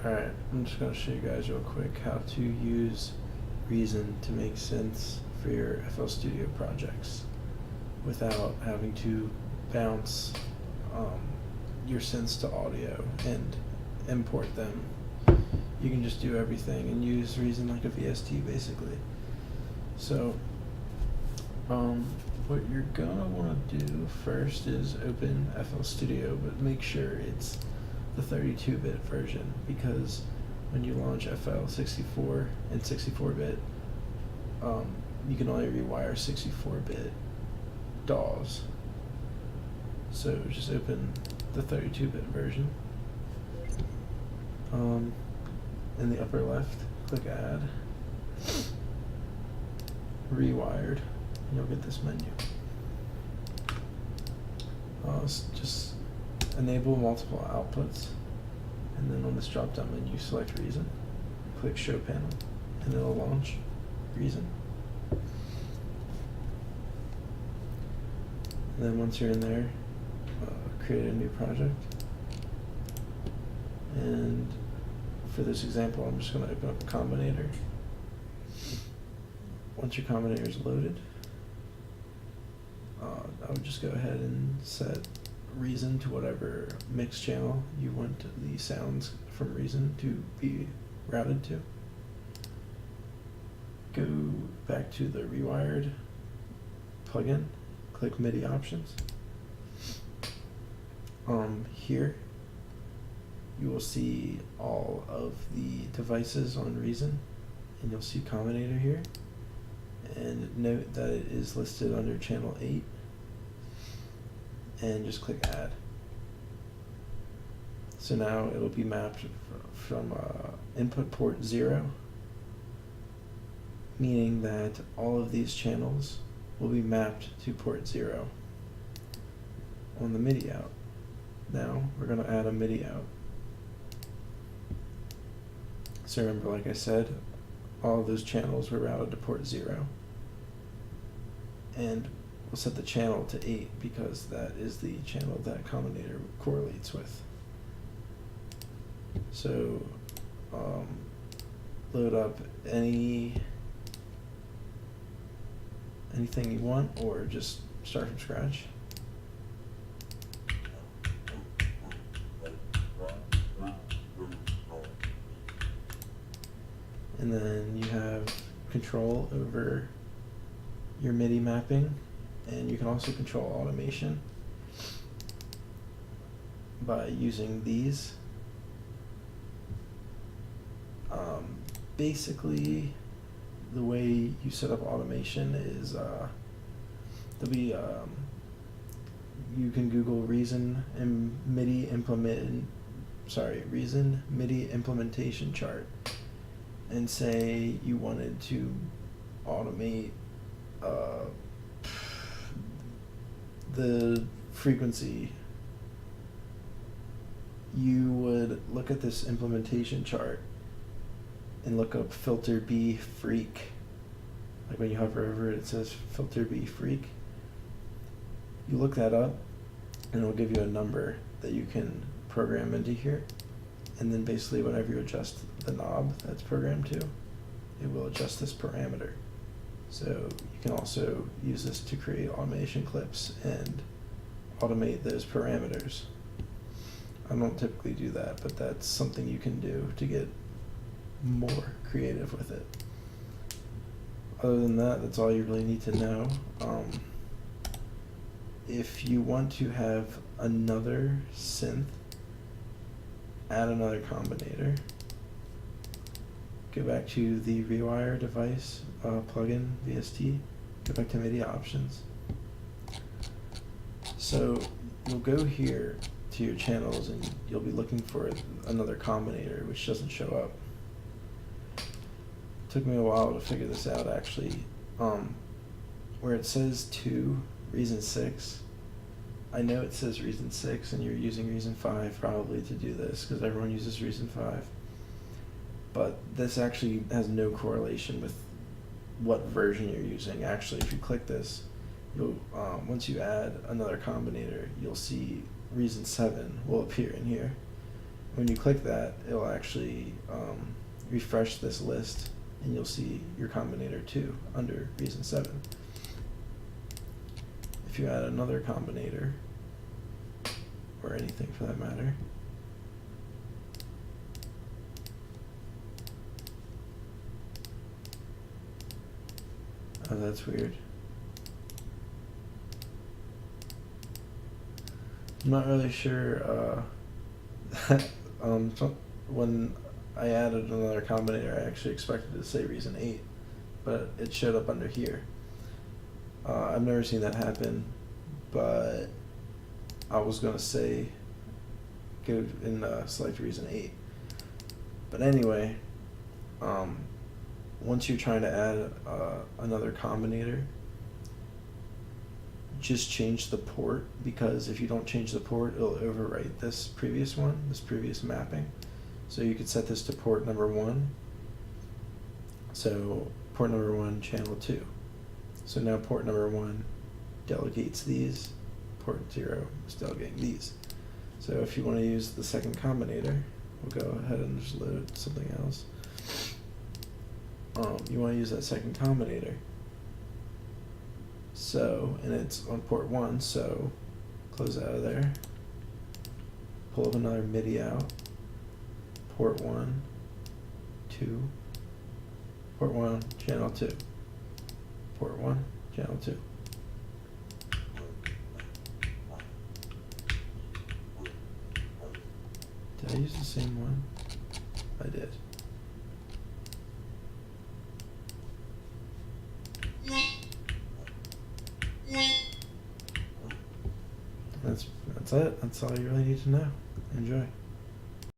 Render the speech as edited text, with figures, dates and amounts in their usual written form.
Alright, I'm just going to show you guys real quick how to use Reason to make synths for your FL Studio projects without having to bounce your synths to audio and import them. You can just do everything and use Reason like a VST basically. So what you're gonna want to do first is open FL Studio, but make sure it's the 32-bit version, because when you launch FL 64 and 64-bit, you can only rewire 64-bit DAWs. So just open the 32-bit version. In the upper left, click Add, Rewired, and you'll get this menu. Just enable multiple outputs, and then on this drop-down menu, select Reason, click Show Panel, and it'll launch Reason. And then once you're in there, create a new project. And for this example, I'm just going to open up a combinator. Once your combinator is loaded, I would just go ahead and set Reason to whatever mix channel you want the sounds from Reason to be routed to. Go back to the Rewired plugin, click MIDI options. Here you will see all of the devices on Reason, and you'll see combinator here, and note that it is listed under channel 8, and just click Add. So now it'll be mapped from input port 0, meaning that all of these channels will be mapped to port 0 on the MIDI out. Now we're going to add a MIDI out. So remember, like I said, all of those channels were routed to port 0. And we'll set the channel to 8 because that is the channel that combinator correlates with. So load up anything you want, or just start from scratch. And then you have control over your MIDI mapping, and you can also control automation by using these. Basically, the way you set up automation is there'll be you can Google Reason and MIDI Reason MIDI implementation chart, and say you wanted to automate the frequency. You would look at this implementation chart and look up filter B freak. Like when you hover over it, it says filter B freak. You look that up, and it'll give you a number that you can program into here. And then basically whenever you adjust the knob that's programmed to, it will adjust this parameter. So you can also use this to create automation clips and automate those parameters. I don't typically do that, but that's something you can do to get more creative with it. Other than that, that's all you really need to know. If you want to have another synth, add another combinator. Go back to the Rewire device plugin, VST. Go back to MIDI options. So you'll go here to your channels, and you'll be looking for another combinator, which doesn't show up. Took me a while to figure this out, actually. Where it says 2, Reason 6, I know it says Reason 6, and you're using Reason 5 probably to do this, because everyone uses Reason 5. But this actually has no correlation with what version you're using. Actually, if you click this, you'll once you add another combinator, you'll see Reason 7 will appear in here. when you click that, it'll actually refresh this list, and you'll see your combinator 2 under Reason 7. If you add another combinator, or anything for that matter, oh, that's weird. I'm not really sure. When I added another combinator, I actually expected to say Reason 8, but it showed up under here. I've never seen that happen, but I was gonna say go and select Reason 8. But anyway, once you're trying to add another combinator, just change the port, because if you don't change the port, it'll overwrite this previous one, this previous mapping. So you could set this to port number 1. So port number 1, channel 2. So now port number 1 delegates these, port 0 is delegating these. So if you want to use the second combinator, we'll go ahead and just load something else. You want to use that second combinator. So, and it's on port 1, so close out of there. Pull up another MIDI out. Port 1, 2. Port 1, channel 2. Port 1, channel 2. Did I use the same one? I did. That's it. That's all you really need to know. Enjoy.